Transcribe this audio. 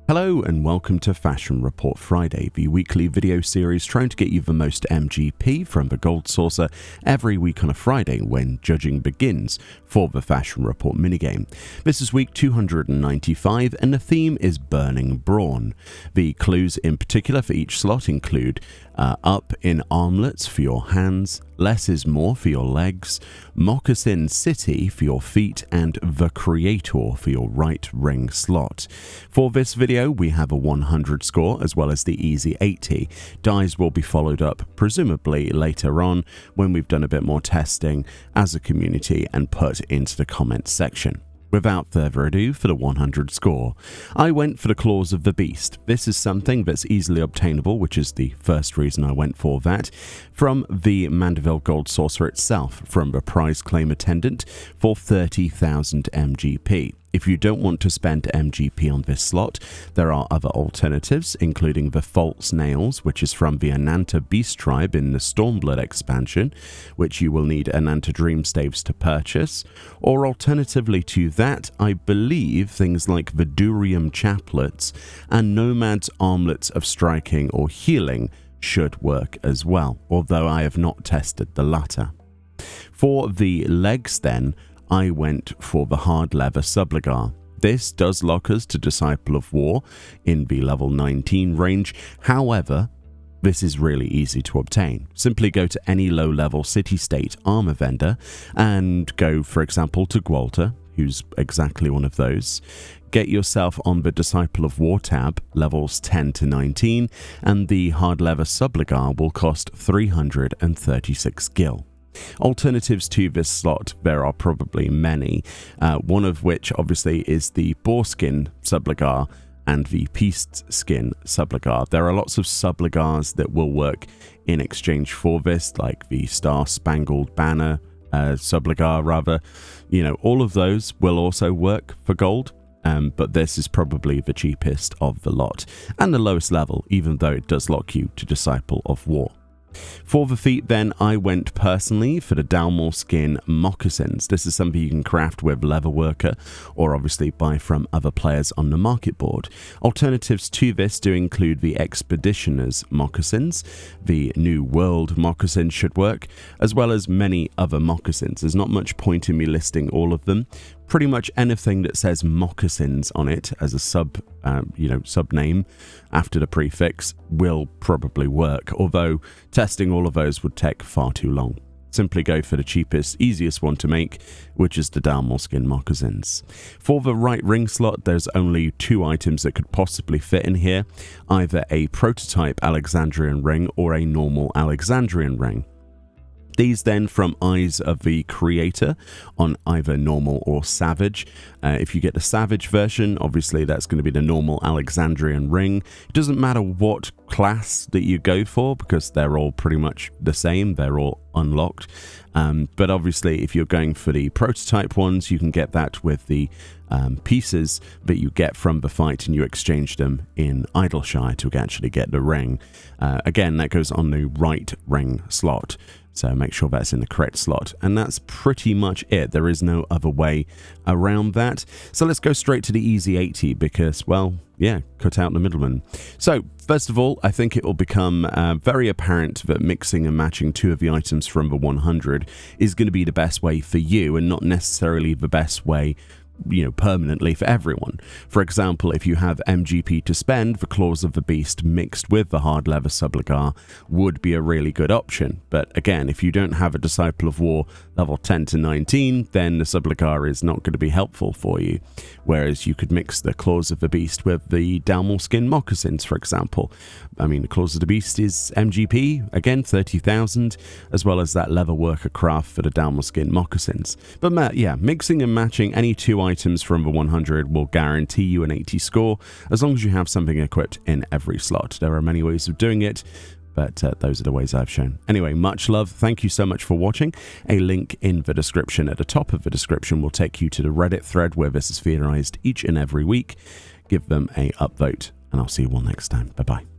Hello and welcome to Fashion Report Friday, the weekly video series trying to get you the most MGP from the Gold Saucer every week on a Friday when judging begins for the Fashion Report minigame. This is week 295 and the theme is Burning Brawn. The clues in particular for each slot include up in armlets for your hands, less is more for your legs, Moccasin City for your feet, and the Creator for your right ring slot. For this video, we have a 100 score as well as the easy 80. Dies will be followed up presumably later on when we've done a bit more testing as a community and put into the comments section. Without further ado, for the 100 score, I went for the Claws of the Beast. This is something that's easily obtainable, which is the first reason I went for that, from the Mandeville Gold Saucer itself, from the prize claim attendant for 30,000 MGP. If you don't want to spend MGP on this slot, there are other alternatives, including the False Nails, which is from the Ananta Beast Tribe in the Stormblood expansion, which you will need Ananta Dream Staves to purchase, or alternatively to that, I believe things like the Durium Chaplets and Nomad's Armlets of Striking or Healing should work as well, although I have not tested the latter. For the legs then, I went for the hard leather subligar. This does lock us to Disciple of War in the level 19 range. However, this is really easy to obtain. Simply go to any low-level city-state armor vendor and go, for example, to Gwalta, who's exactly one of those. Get yourself on the Disciple of War tab, levels 10 to 19, and the hard leather subligar will cost 336 gil. Alternatives to this slot, there are probably many, one of which obviously is the Boarskin subligar and the Peace Skin subligar. There are lots of subligars that will work in exchange for this, like the Star Spangled Banner subligar rather. You know, all of those will also work for gold. But this is probably the cheapest of the lot and the lowest level, even though it does lock you to Disciple of War. For the feet then, I went personally for the Dalmor Skin Moccasins. This is something you can craft with Leatherworker or obviously buy from other players on the market board. Alternatives to this do include the Expeditioner's Moccasins, the New World Moccasins should work, as well as many other moccasins. There's not much point in me listing all of them. Pretty much anything that says moccasins on it as a sub name after the prefix will probably work, although testing all of those would take far too long. Simply go for the cheapest, easiest one to make, which is the Dalmor Skin Moccasins. For the right ring slot, there's only two items that could possibly fit in here, either a prototype Alexandrian ring or a normal Alexandrian ring. These then from Eyes of the Creator on either normal or savage. If you get the savage version, obviously that's going to be the normal Alexandrian ring. It doesn't matter what class that you go for because they're all pretty much the same. They're all unlocked. But obviously if you're going for the prototype ones, you can get that with the pieces that you get from the fight and you exchange them in Idleshire to actually get the ring. Again, that goes on the right ring slot. So make sure that's in the correct slot. And that's pretty much it. There is no other way around that. So let's go straight to the easy 80 because, well, yeah, cut out the middleman. So first of all, I think it will become very apparent that mixing and matching two of the items from the 100 is going to be the best way for you and not necessarily the best way permanently for everyone. For example, if you have MGP to spend, the Claws of the Beast mixed with the hard leather subligar would be a really good option. But again, if you don't have a Disciple of War level 10 to 19, then the subligar is not going to be helpful for you. Whereas you could mix the Claws of the Beast with the Dalmor Skin Moccasins, for example. I mean, the Claws of the Beast is MGP, again, 30,000, as well as that Leatherworker craft for the Dalmor Skin Moccasins. But yeah, mixing and matching any two items from the 100 will guarantee you an 80 score, as long as you have something equipped in every slot. There are many ways of doing it, but those are the ways I've shown. Anyway, much love. Thank you so much for watching. A link in the description at the top of the description will take you to the Reddit thread where this is theorized each and every week. Give them a upvote, and I'll see you all next time. Bye-bye.